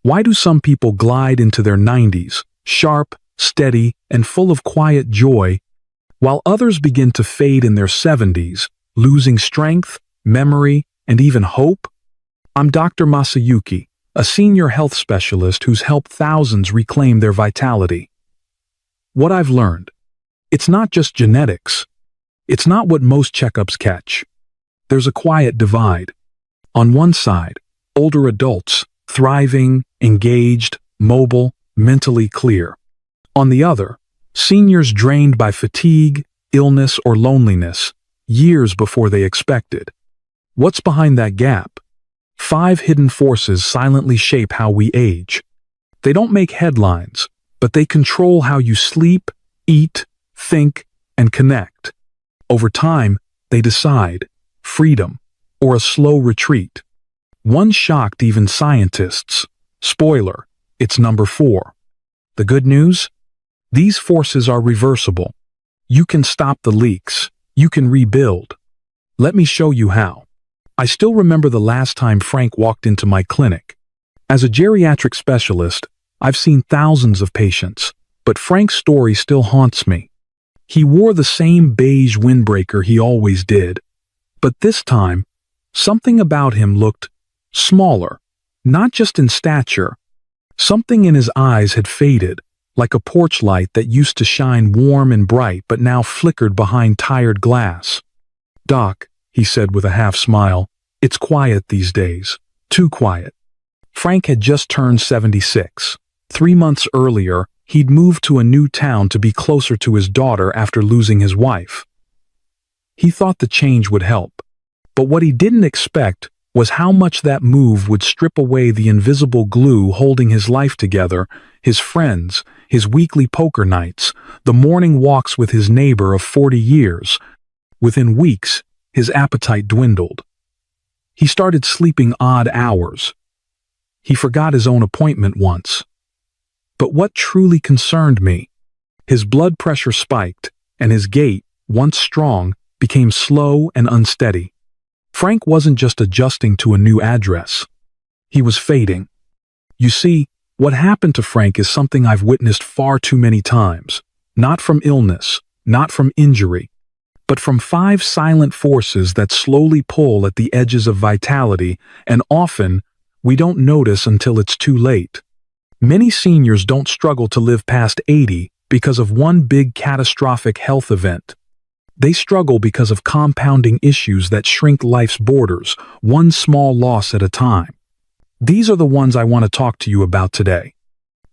Why do some people glide into their 90s, sharp, steady, and full of quiet joy, while others begin to fade in their 70s, losing strength, memory, and even hope? I'm Dr. Masayuki, a senior health specialist who's helped thousands reclaim their vitality. What I've learned: it's not just genetics. It's not what most checkups catch. There's a quiet divide. On one side, older adults, thriving, engaged, mobile, mentally clear. On the other, seniors drained by fatigue, illness, or loneliness, years before they expected. What's behind that gap? 5 hidden forces silently shape how we age. They don't make headlines, but they control how you sleep, eat, think, and connect. Over time, they decide freedom or a slow retreat. One shocked even scientists. Spoiler, it's number 4. The good news? These forces are reversible. You can stop the leaks. You can rebuild. Let me show you how. I still remember the last time Frank walked into my clinic. As a geriatric specialist, I've seen thousands of patients, but Frank's story still haunts me. He wore the same beige windbreaker he always did, but this time, something about him looked smaller, not just in stature. Something in his eyes had faded, like a porch light that used to shine warm and bright but now flickered behind tired glass. "Doc," he said with a half smile, "it's quiet these days. Too quiet." Frank had just turned 76. 3 months earlier, he'd moved to a new town to be closer to his daughter after losing his wife. He thought the change would help, but what he didn't expect was how much that move would strip away the invisible glue holding his life together: his friends, his weekly poker nights, the morning walks with his neighbor of 40 years. Within weeks, his appetite dwindled. He started sleeping odd hours. He forgot his own appointment once. But what truly concerned me: his blood pressure spiked, and his gait, once strong, became slow and unsteady. Frank wasn't just adjusting to a new address. He was fading. You see, what happened to Frank is something I've witnessed far too many times. Not from illness, not from injury, but from 5 silent forces that slowly pull at the edges of vitality, and often, we don't notice until it's too late. Many seniors don't struggle to live past 80 because of one big catastrophic health event. They struggle because of compounding issues that shrink life's borders, one small loss at a time. These are the ones I want to talk to you about today.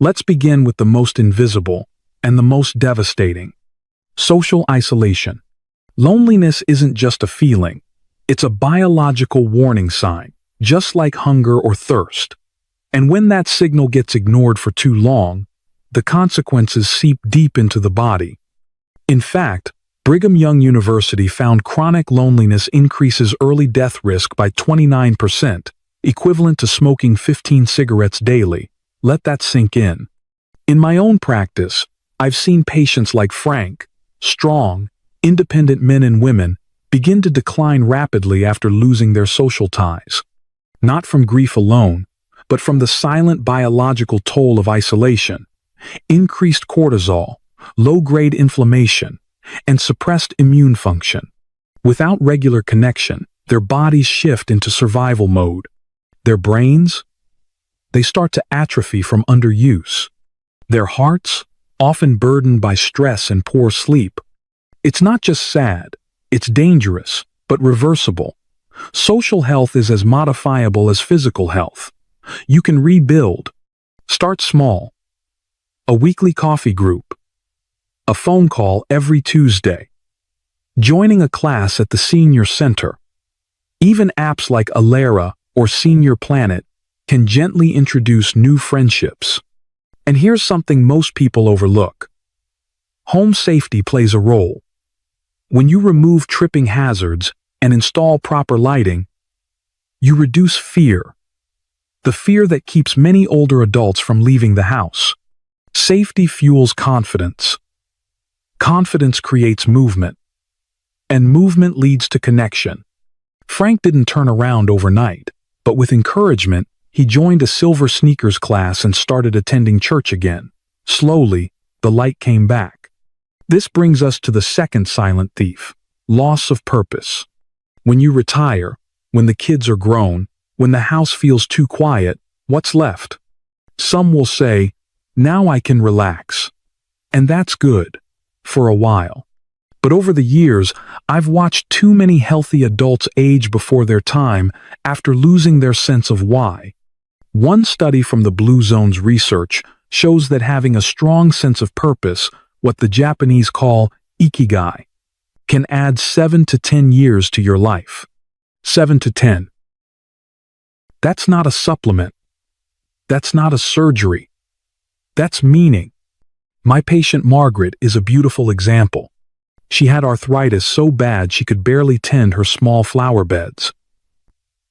Let's begin with the most invisible and the most devastating: social isolation. Loneliness isn't just a feeling. It's a biological warning sign, just like hunger or thirst. And when that signal gets ignored for too long, the consequences seep deep into the body. In fact, Brigham Young University found chronic loneliness increases early death risk by 29%, equivalent to smoking 15 cigarettes daily. Let that sink in. In my own practice, I've seen patients like Frank, strong, independent men and women, begin to decline rapidly after losing their social ties. Not from grief alone, but from the silent biological toll of isolation: increased cortisol, low-grade inflammation, and suppressed immune function. Without regular connection, their bodies shift into survival mode. Their brains, they start to atrophy from underuse. Their hearts, often burdened by stress and poor sleep. It's not just sad, it's dangerous, but reversible. Social health is as modifiable as physical health. You can rebuild. Start small. A weekly coffee group. A phone call every Tuesday. Joining a class at the senior center. Even apps like Alera or Senior Planet can gently introduce new friendships. And here's something most people overlook. Home safety plays a role. When you remove tripping hazards and install proper lighting, you reduce fear. The fear that keeps many older adults from leaving the house. Safety fuels confidence. Confidence creates movement. And movement leads to connection. Frank didn't turn around overnight, but with encouragement, He joined a silver sneakers class and started attending church again. Slowly, the light came back. This brings us to the second silent thief: loss of purpose. When you retire, when the kids are grown, when the house feels too quiet, what's left? Some will say, "Now I can relax." And that's good, for a while. But over the years, I've watched too many healthy adults age before their time after losing their sense of why. One study from the Blue Zone's research shows that having a strong sense of purpose, what the Japanese call ikigai, can add 7 to 10 years to your life. 7 to 10. That's not a supplement. That's not a surgery. That's meaning. My patient Margaret is a beautiful example. She had arthritis so bad she could barely tend her small flower beds.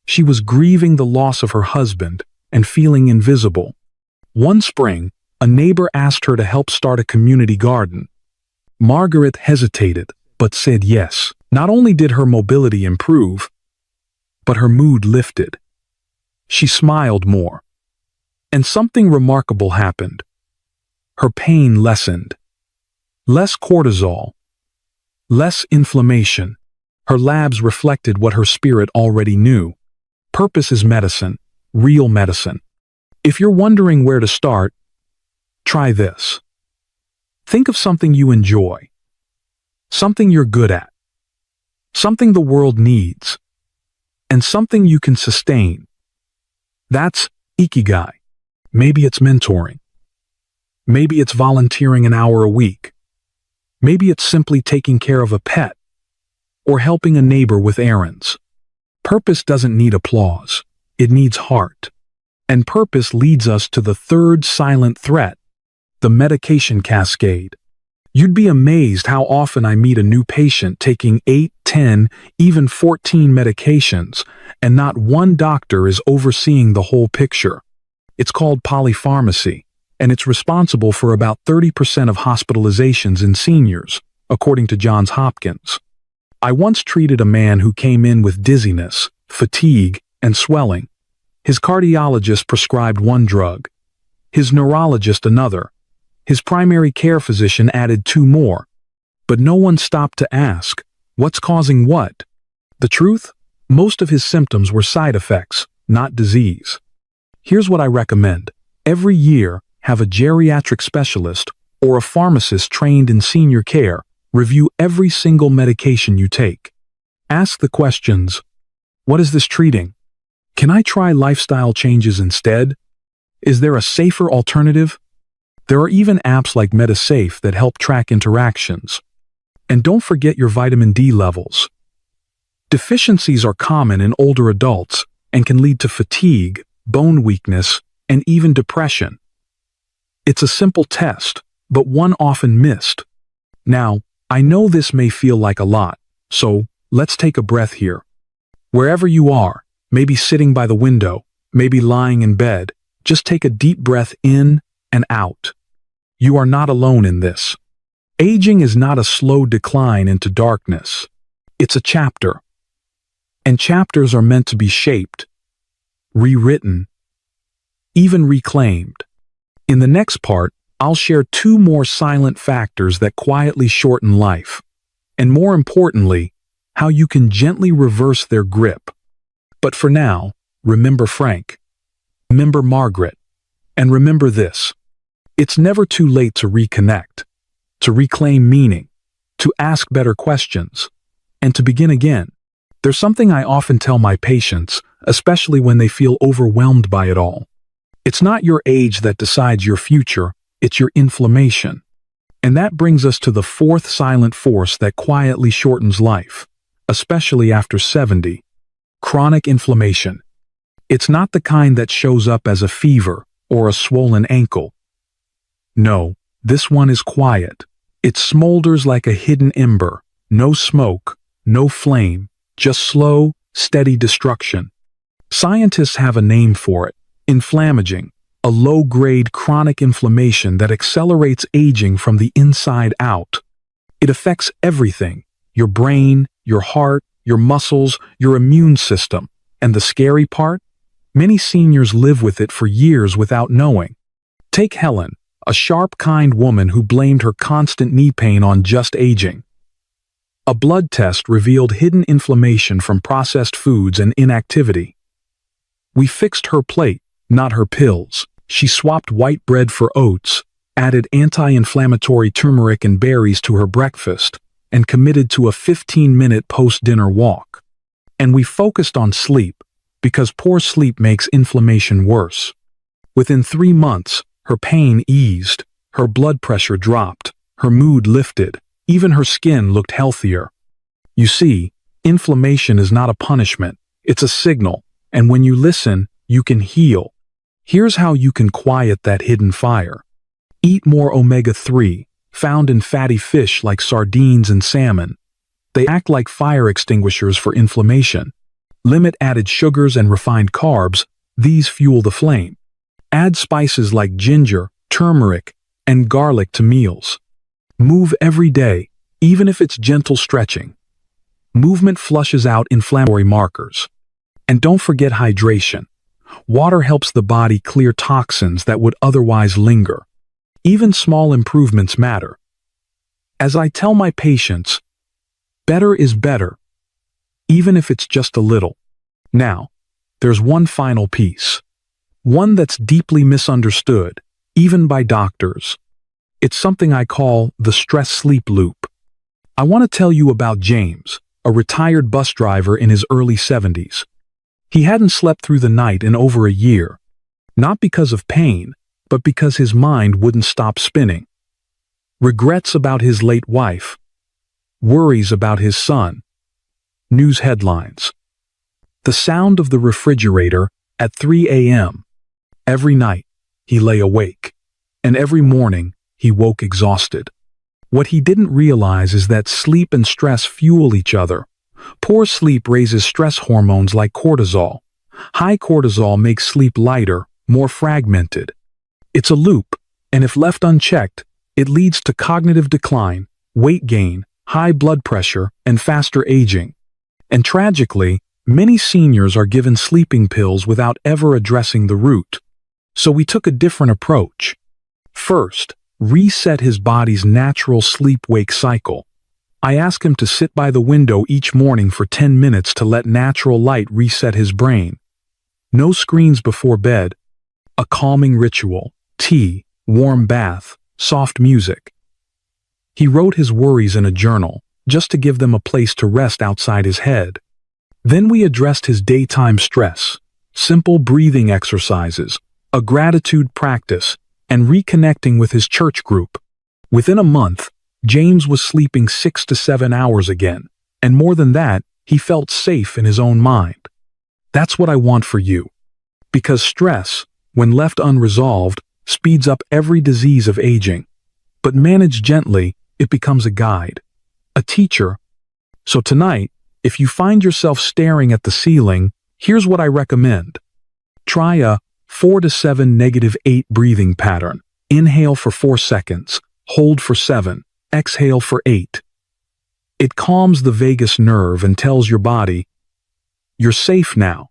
She was grieving the loss of her husband and feeling invisible. One spring, a neighbor asked her to help start a community garden. Margaret hesitated, but said yes. Not only did her mobility improve, but her mood lifted. She smiled more. And something remarkable happened. Her pain lessened. Less cortisol. Less inflammation. Her labs reflected what her spirit already knew. Purpose is medicine, real medicine. If you're wondering where to start, try this. Think of something you enjoy. Something you're good at. Something the world needs. And something you can sustain. That's ikigai. Maybe it's mentoring. Maybe it's volunteering an hour a week. Maybe it's simply taking care of a pet or helping a neighbor with errands. Purpose doesn't need applause. It needs heart. And purpose leads us to the third silent threat, the medication cascade. You'd be amazed how often I meet a new patient taking 8, 10, even 14 medications, and not one doctor is overseeing the whole picture. It's called polypharmacy, and it's responsible for about 30% of hospitalizations in seniors, according to Johns Hopkins. I once treated a man who came in with dizziness, fatigue, and swelling. His cardiologist prescribed one drug, his neurologist another. His primary care physician added 2 more. But no one stopped to ask, what's causing what? The truth? Most of his symptoms were side effects, not disease. Here's what I recommend. Every year, have a geriatric specialist or a pharmacist trained in senior care review every single medication you take. Ask the questions, what is this treating? Can I try lifestyle changes instead? Is there a safer alternative? There are even apps like MediSafe that help track interactions. And don't forget your vitamin D levels. Deficiencies are common in older adults and can lead to fatigue, bone weakness, and even depression. It's a simple test, but one often missed. Now, I know this may feel like a lot, so let's take a breath here. Wherever you are, maybe sitting by the window, maybe lying in bed, just take a deep breath in and out. You are not alone in this. Aging is not a slow decline into darkness. It's a chapter. And chapters are meant to be shaped, rewritten, even reclaimed. In the next part, I'll share 2 more silent factors that quietly shorten life. And more importantly, how you can gently reverse their grip. But for now, remember Frank. Remember Margaret. And remember this. It's never too late to reconnect, to reclaim meaning, to ask better questions, and to begin again. There's something I often tell my patients, especially when they feel overwhelmed by it all. It's not your age that decides your future, it's your inflammation. And that brings us to the 4th silent force that quietly shortens life, especially after 70. Chronic inflammation. It's not the kind that shows up as a fever or a swollen ankle. No, this one is quiet. It smolders like a hidden ember. No smoke, no flame, just slow, steady destruction. Scientists have a name for it, inflammaging, a low-grade chronic inflammation that accelerates aging from the inside out. It affects everything, your brain, your heart, your muscles, your immune system. And the scary part? Many seniors live with it for years without knowing. Take Helen, a sharp, kind woman who blamed her constant knee pain on just aging. A blood test revealed hidden inflammation from processed foods and inactivity. We fixed her plate, not her pills. She swapped white bread for oats, added anti-inflammatory turmeric and berries to her breakfast, and committed to a 15-minute post-dinner walk. And we focused on sleep, because poor sleep makes inflammation worse. Within 3 months, her pain eased, her blood pressure dropped, her mood lifted, even her skin looked healthier. You see, inflammation is not a punishment, it's a signal, and when you listen, you can heal. Here's how you can quiet that hidden fire. Eat more omega-3, found in fatty fish like sardines and salmon. They act like fire extinguishers for inflammation. Limit added sugars and refined carbs, these fuel the flame. Add spices like ginger, turmeric, and garlic to meals. Move every day, even if it's gentle stretching. Movement flushes out inflammatory markers. And don't forget hydration. Water helps the body clear toxins that would otherwise linger. Even small improvements matter. As I tell my patients, better is better, even if it's just a little. Now, there's one final piece. One that's deeply misunderstood, even by doctors. It's something I call the stress-sleep loop. I want to tell you about James, a retired bus driver in his early 70s. He hadn't slept through the night in over a year, not because of pain, but because his mind wouldn't stop spinning. Regrets about his late wife, worries about his son, news headlines, the sound of the refrigerator at 3 a.m. Every night, he lay awake, and every morning, he woke exhausted. What he didn't realize is that sleep and stress fuel each other. Poor sleep raises stress hormones like cortisol. High cortisol makes sleep lighter, more fragmented. It's a loop, and if left unchecked, it leads to cognitive decline, weight gain, high blood pressure, and faster aging. And tragically, many seniors are given sleeping pills without ever addressing the root. So we took a different approach. First, reset his body's natural sleep-wake cycle. I ask him to sit by the window each morning for 10 minutes to let natural light reset his brain. No screens before bed. A calming ritual, tea, warm bath, soft music. He wrote his worries in a journal, just to give them a place to rest outside his head. Then we addressed his daytime stress, simple breathing exercises, a gratitude practice, and reconnecting with his church group. Within a month, James was sleeping 6 to 7 hours again, and more than that, he felt safe in his own mind. That's what I want for you. Because stress, when left unresolved, speeds up every disease of aging. But managed gently, it becomes a guide, a teacher. So tonight, if you find yourself staring at the ceiling, here's what I recommend. Try a 4 to 7 -8 breathing pattern. Inhale for 4 seconds, hold for 7, exhale for 8. It calms the vagus nerve and tells your body, you're safe now.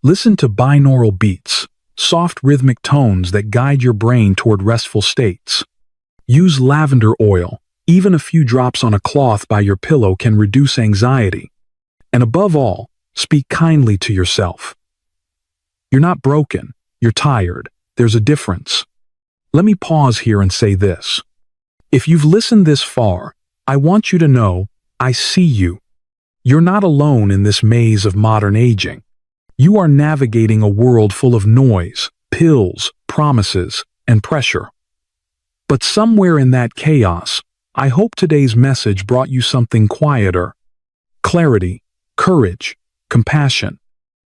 Listen to binaural beats, soft rhythmic tones that guide your brain toward restful states. Use lavender oil. Even a few drops on a cloth by your pillow can reduce anxiety. And above all, speak kindly to yourself. You're not broken. You're tired. There's a difference. Let me pause here and say this. If you've listened this far, I want you to know, I see you. You're not alone in this maze of modern aging. You are navigating a world full of noise, pills, promises, and pressure. But somewhere in that chaos, I hope today's message brought you something quieter. Clarity, courage, compassion.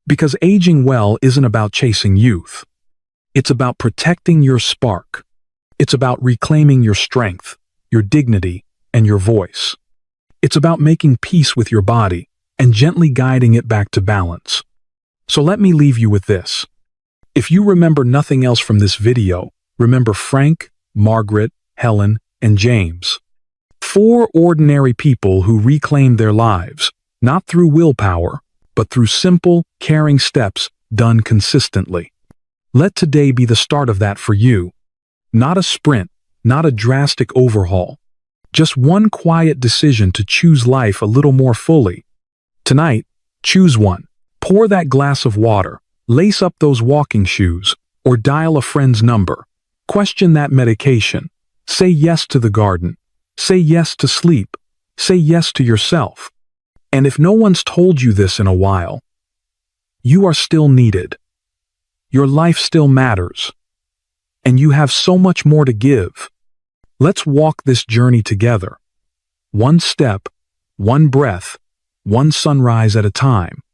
Because aging well isn't about chasing youth. It's about protecting your spark. It's about reclaiming your strength, your dignity, and your voice. It's about making peace with your body and gently guiding it back to balance. So let me leave you with this. If you remember nothing else from this video, remember Frank, Margaret, Helen, and James. 4 ordinary people who reclaimed their lives, not through willpower, but through simple, caring steps done consistently. Let today be the start of that for you. Not a sprint, not a drastic overhaul. Just one quiet decision to choose life a little more fully. Tonight, choose one. Pour that glass of water, lace up those walking shoes, or dial a friend's number. Question that medication. Say yes to the garden. Say yes to sleep. Say yes to yourself. And if no one's told you this in a while, you are still needed. Your life still matters. And you have so much more to give. Let's walk this journey together. One step, one breath, one sunrise at a time.